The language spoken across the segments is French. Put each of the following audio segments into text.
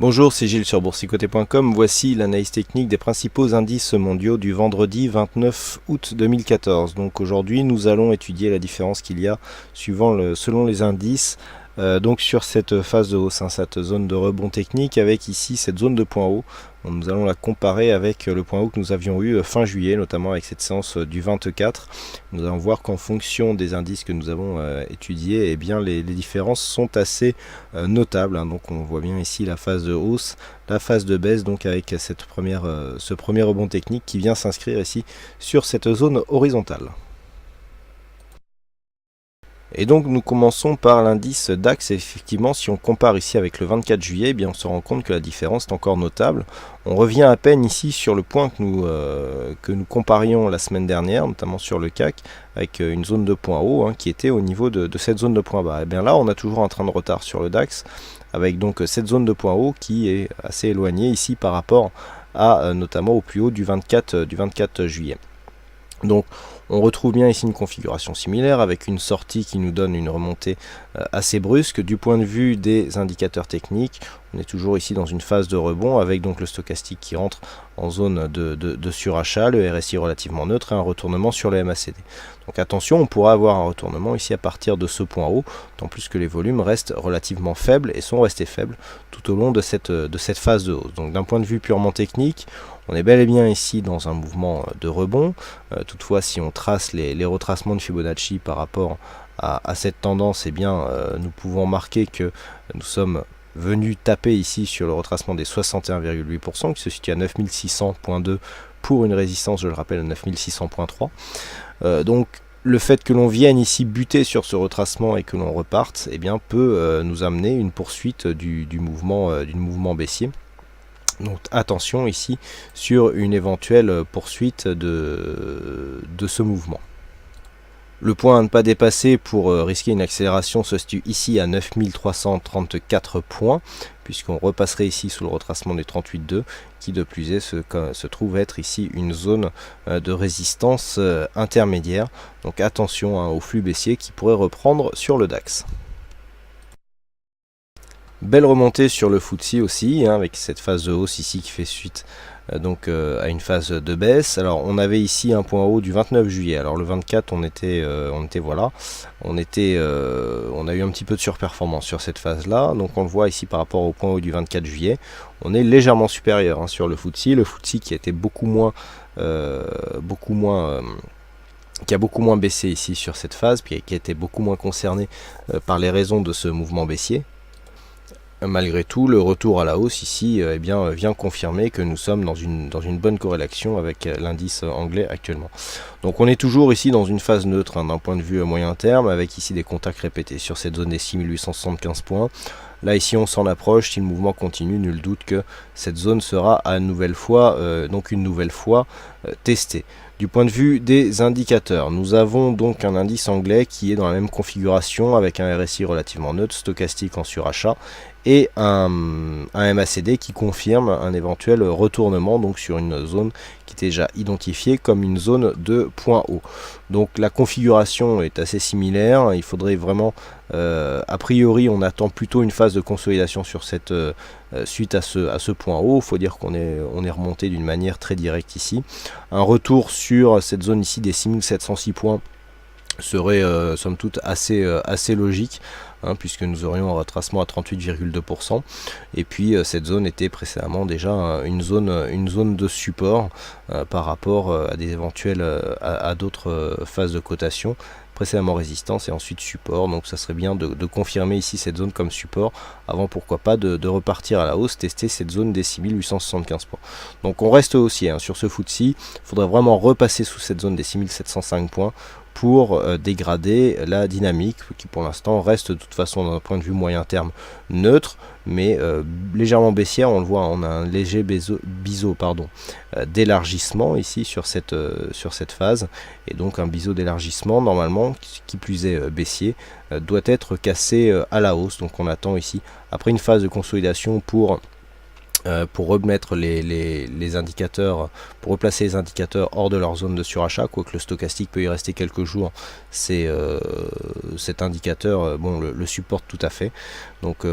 Bonjour, c'est Gilles sur boursicoté.com. Voici l'analyse technique des principaux indices mondiaux du vendredi 29 août 2014. Donc aujourd'hui, nous allons étudier la différence qu'il y a selon les indices. Donc sur cette phase de hausse, cette zone de rebond technique avec ici cette zone de point haut. Nous allons la comparer avec le point haut que nous avions eu fin juillet, notamment avec cette séance du 24. Nous allons voir qu'en fonction des indices que nous avons étudiés, eh bien les différences sont assez notables. Donc on voit bien ici la phase de hausse, la phase de baisse, donc avec ce premier rebond technique qui vient s'inscrire ici sur cette zone horizontale. Et donc nous commençons par l'indice DAX. Et effectivement, si on compare ici avec le 24 juillet, eh bien on se rend compte que la différence est encore notable. On revient à peine ici sur le point que nous comparions la semaine dernière, notamment sur le CAC, avec une zone de point haut qui était au niveau de cette zone de point bas. Et bien là, on a toujours un train de retard sur le DAX, avec donc cette zone de point haut qui est assez éloignée ici par rapport à notamment au plus haut du 24 juillet. Donc on retrouve bien ici une configuration similaire avec une sortie qui nous donne une remontée assez brusque. Du point de vue des indicateurs techniques, on est toujours ici dans une phase de rebond avec donc le stochastique qui rentre en zone de surachat, le RSI relativement neutre et un retournement sur le MACD. Donc attention, on pourra avoir un retournement ici à partir de ce point haut, tant plus que les volumes restent relativement faibles et sont restés faibles tout au long de cette phase de hausse. Donc d'un point de vue purement technique, on est bel et bien ici dans un mouvement de rebond. Toutefois, si on trace les retracements de Fibonacci par rapport à cette tendance, eh bien, nous pouvons remarquer que nous sommes venus taper ici sur le retracement des 61,8% qui se situe à 9600.2 pour une résistance, je le rappelle, à 9600.3. Donc le fait que l'on vienne ici buter sur ce retracement et que l'on reparte, eh bien, peut nous amener une poursuite du mouvement baissier. Donc attention ici sur une éventuelle poursuite de ce mouvement. Le point à ne pas dépasser pour risquer une accélération se situe ici à 9334 points, puisqu'on repasserait ici sous le retracement des 38,2, qui de plus est se trouve être ici une zone de résistance intermédiaire. Donc attention au flux baissier qui pourrait reprendre sur le DAX. Belle remontée sur le FTSE aussi, avec cette phase de hausse ici qui fait suite à une phase de baisse. Alors on avait ici un point haut du 29 juillet. Alors le 24 on a eu un petit peu de surperformance sur cette phase là. Donc on le voit ici par rapport au point haut du 24 juillet. On est légèrement supérieur sur le FTSE. Le FTSE qui a été beaucoup moins baissé ici sur cette phase, puis qui a été beaucoup moins concerné par les raisons de ce mouvement baissier. Malgré tout, le retour à la hausse ici vient confirmer que nous sommes dans une bonne corrélation avec l'indice anglais actuellement. Donc on est toujours ici dans une phase neutre d'un point de vue moyen terme, avec ici des contacts répétés sur cette zone des 6875 points. Là ici on s'en approche, si le mouvement continue, nul doute que cette zone sera une nouvelle fois testée. Du point de vue des indicateurs, nous avons donc un indice anglais qui est dans la même configuration avec un RSI relativement neutre, stochastique en surachat et un MACD qui confirme un éventuel retournement donc sur une zone qui est déjà identifiée comme une zone de point haut. Donc la configuration est assez similaire, il faudrait vraiment, a priori on attend plutôt une phase de consolidation sur cette suite à ce point haut. Il faut dire qu'on est remonté d'une manière très directe ici. Un retour sur cette zone ici des 6706 points serait somme toute assez logique, puisque nous aurions un retracement à 38,2%. Et puis cette zone était précédemment déjà une zone de support par rapport à des à d'autres phases de cotation. Précédemment résistance et ensuite support, donc ça serait bien de confirmer ici cette zone comme support avant pourquoi pas de repartir à la hausse, tester cette zone des 6875 points. Donc on reste haussier sur ce FTSE, il faudrait vraiment repasser sous cette zone des 6705 points pour dégrader la dynamique qui pour l'instant reste de toute façon d'un point de vue moyen terme neutre, mais légèrement baissière. On le voit, on a un léger biseau d'élargissement ici sur cette phase, et donc un biseau d'élargissement normalement qui plus est baissier doit être cassé à la hausse. Donc on attend ici après une phase de consolidation pour pour remettre les indicateurs, pour replacer les indicateurs hors de leur zone de surachat, quoique le stochastique peut y rester quelques jours, cet indicateur bon, le supporte tout à fait. Donc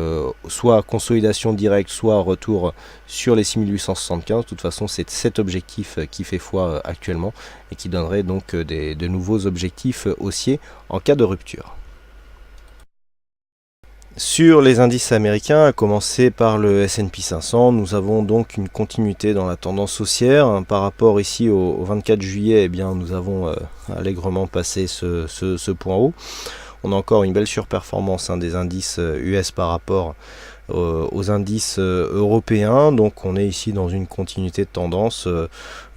soit consolidation directe, soit retour sur les 6875. De toute façon, c'est cet objectif qui fait foi actuellement et qui donnerait donc de nouveaux objectifs haussiers en cas de rupture. Sur les indices américains, à commencer par le S&P 500, nous avons donc une continuité dans la tendance haussière. Par rapport ici au 24 juillet, eh bien, nous avons allègrement passé ce point haut. On a encore une belle surperformance des indices US par rapport aux indices européens. Donc on est ici dans une continuité de tendance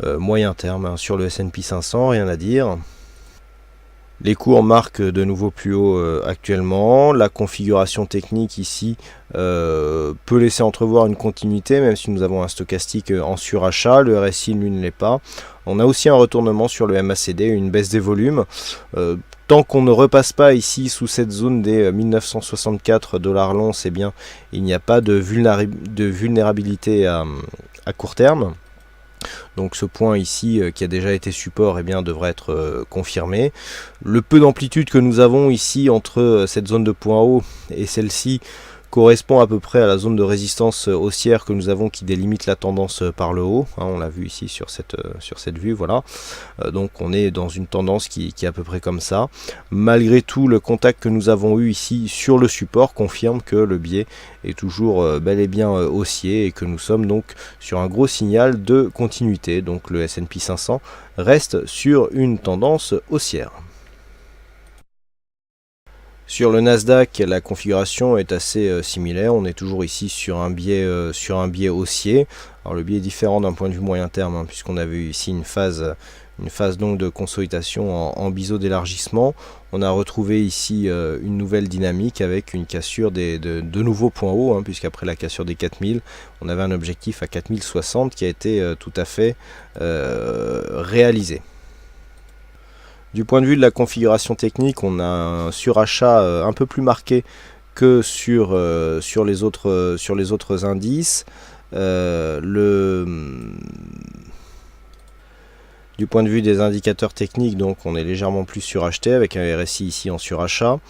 moyen terme sur le S&P 500, rien à dire. Les cours marquent de nouveau plus haut actuellement. La configuration technique ici peut laisser entrevoir une continuité, même si nous avons un stochastique en surachat. Le RSI, lui, ne l'est pas. On a aussi un retournement sur le MACD, une baisse des volumes. Tant qu'on ne repasse pas ici sous cette zone des 1964 $ l'once, eh bien, il n'y a pas de vulnérabilité à court terme. Donc ce point ici qui a déjà été support, eh bien, devrait être confirmé. Le peu d'amplitude que nous avons ici entre cette zone de point haut et celle-ci correspond à peu près à la zone de résistance haussière que nous avons qui délimite la tendance par le haut. On l'a vu ici sur cette vue, voilà. Donc on est dans une tendance qui est à peu près comme ça. Malgré tout, le contact que nous avons eu ici sur le support confirme que le biais est toujours bel et bien haussier et que nous sommes donc sur un gros signal de continuité. Donc le S&P 500 reste sur une tendance haussière. Sur le Nasdaq, la configuration est assez similaire. On est toujours ici sur un biais haussier. Alors le biais est différent d'un point de vue moyen terme, puisqu'on a vu ici une phase donc de consolidation en biseau d'élargissement. On a retrouvé ici une nouvelle dynamique avec une cassure de nouveaux points hauts, puisqu'après la cassure des 4000, on avait un objectif à 4060 qui a été tout à fait réalisé. Du point de vue de la configuration technique, on a un surachat un peu plus marqué que sur les autres indices. Du point de vue des indicateurs techniques, donc on est légèrement plus suracheté avec un RSI ici en surachat.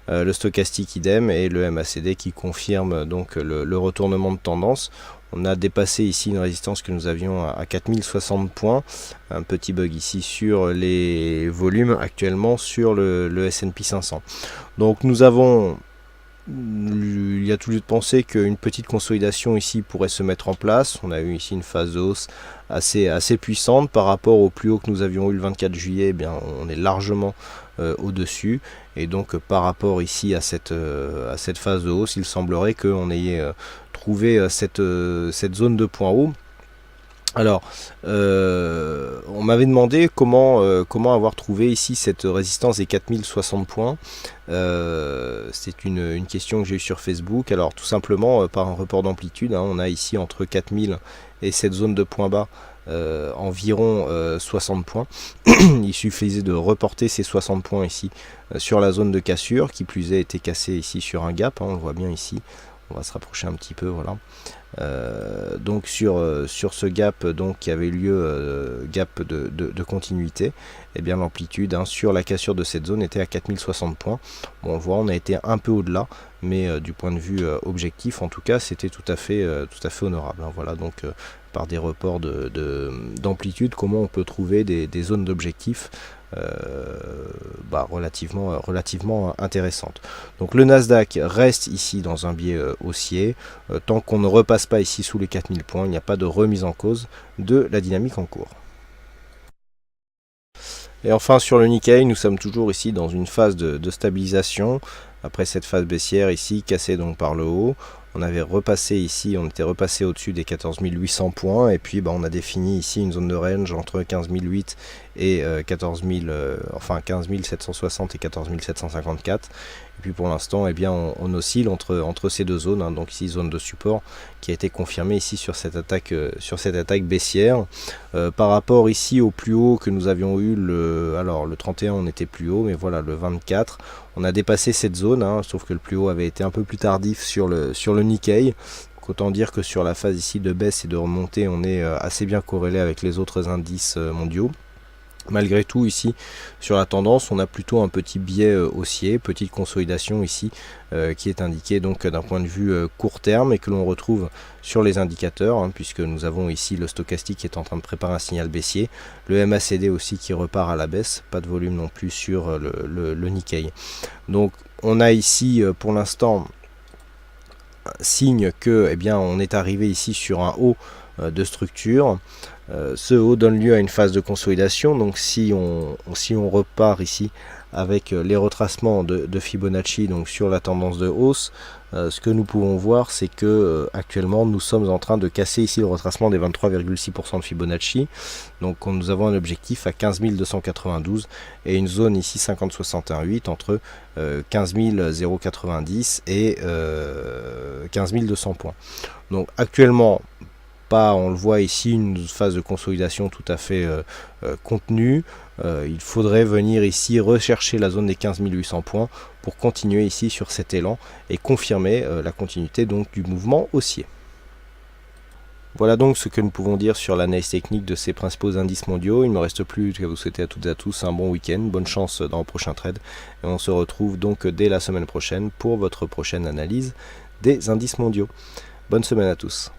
Le stochastique idem et le MACD qui confirme donc le retournement de tendance. On a dépassé ici une résistance que nous avions à 4060 points. Un petit bug ici sur les volumes actuellement sur le S&P 500. Donc nous avons, il y a tout lieu de penser qu'une petite consolidation ici pourrait se mettre en place. On a eu ici une phase de hausse assez puissante par rapport au plus haut que nous avions eu le 24 juillet. Eh bien, on est largement au-dessus. Et donc par rapport ici à cette phase de hausse, il semblerait qu'on ait trouvé cette zone de point haut. Alors, on m'avait demandé comment avoir trouvé ici cette résistance des 4060 points. C'est une question que j'ai eue sur Facebook. Alors tout simplement par un report d'amplitude, on a ici entre 4000 et cette zone de point bas environ 60 points. Il suffisait de reporter ces 60 points ici sur la zone de cassure, qui plus est été cassée ici sur un gap, on le voit bien ici. On va se rapprocher un petit peu, voilà. Donc sur ce gap donc qui avait lieu, gap de continuité, et bien l'amplitude sur la cassure de cette zone était à 4060 points. Bon, on voit, on a été un peu au-delà, mais du point de vue objectif, en tout cas, c'était tout à fait honorable. Voilà, donc par des reports d'amplitude, comment on peut trouver des zones d'objectif relativement intéressante. Donc le Nasdaq reste ici dans un biais haussier. Tant qu'on ne repasse pas ici sous les 4000 points, il n'y a pas de remise en cause de la dynamique en cours. Et enfin sur le Nikkei, nous sommes toujours ici dans une phase de stabilisation. Après cette phase baissière ici, cassée donc par le haut, on avait repassé ici, on était repassé au-dessus des 14 800 points, et puis on a défini ici une zone de range entre 15 008 et 15 760 et 14 754. Et puis pour l'instant, eh bien, on oscille entre ces deux zones, donc ici zone de support qui a été confirmée ici sur cette attaque baissière. Par rapport ici au plus haut que nous avions eu, le 31 on était plus haut, mais voilà, le 24 on a dépassé cette zone, sauf que le plus haut avait été un peu plus tardif sur le Nikkei. Donc Donc autant dire que sur la phase ici de baisse et de remontée, on est assez bien corrélé avec les autres indices mondiaux. Malgré tout, ici, sur la tendance, on a plutôt un petit biais haussier, petite consolidation ici, qui est indiquée donc d'un point de vue court terme et que l'on retrouve sur les indicateurs, hein, puisque nous avons ici le stochastique qui est en train de préparer un signal baissier, le MACD aussi qui repart à la baisse, pas de volume non plus sur le Nikkei. Donc on a ici pour l'instant signe que eh bien, on est arrivé ici sur un haut de structure. Ce haut donne lieu à une phase de consolidation, donc si on repart ici avec les retracements de Fibonacci donc sur la tendance de hausse, ce que nous pouvons voir c'est que actuellement nous sommes en train de casser ici le retracement des 23,6% de Fibonacci, donc nous avons un objectif à 15 292 et une zone ici 50,61,8 entre 15 090 et 15 200 points. Donc actuellement, on le voit ici, une phase de consolidation tout à fait contenue. Il faudrait venir ici rechercher la zone des 15 800 points pour continuer ici sur cet élan et confirmer la continuité donc du mouvement haussier. Voilà donc ce que nous pouvons dire sur l'analyse technique de ces principaux indices mondiaux. Il ne me reste plus qu'à vous souhaiter à toutes et à tous un bon week-end, bonne chance dans le prochain trade. Et on se retrouve donc dès la semaine prochaine pour votre prochaine analyse des indices mondiaux. Bonne semaine à tous.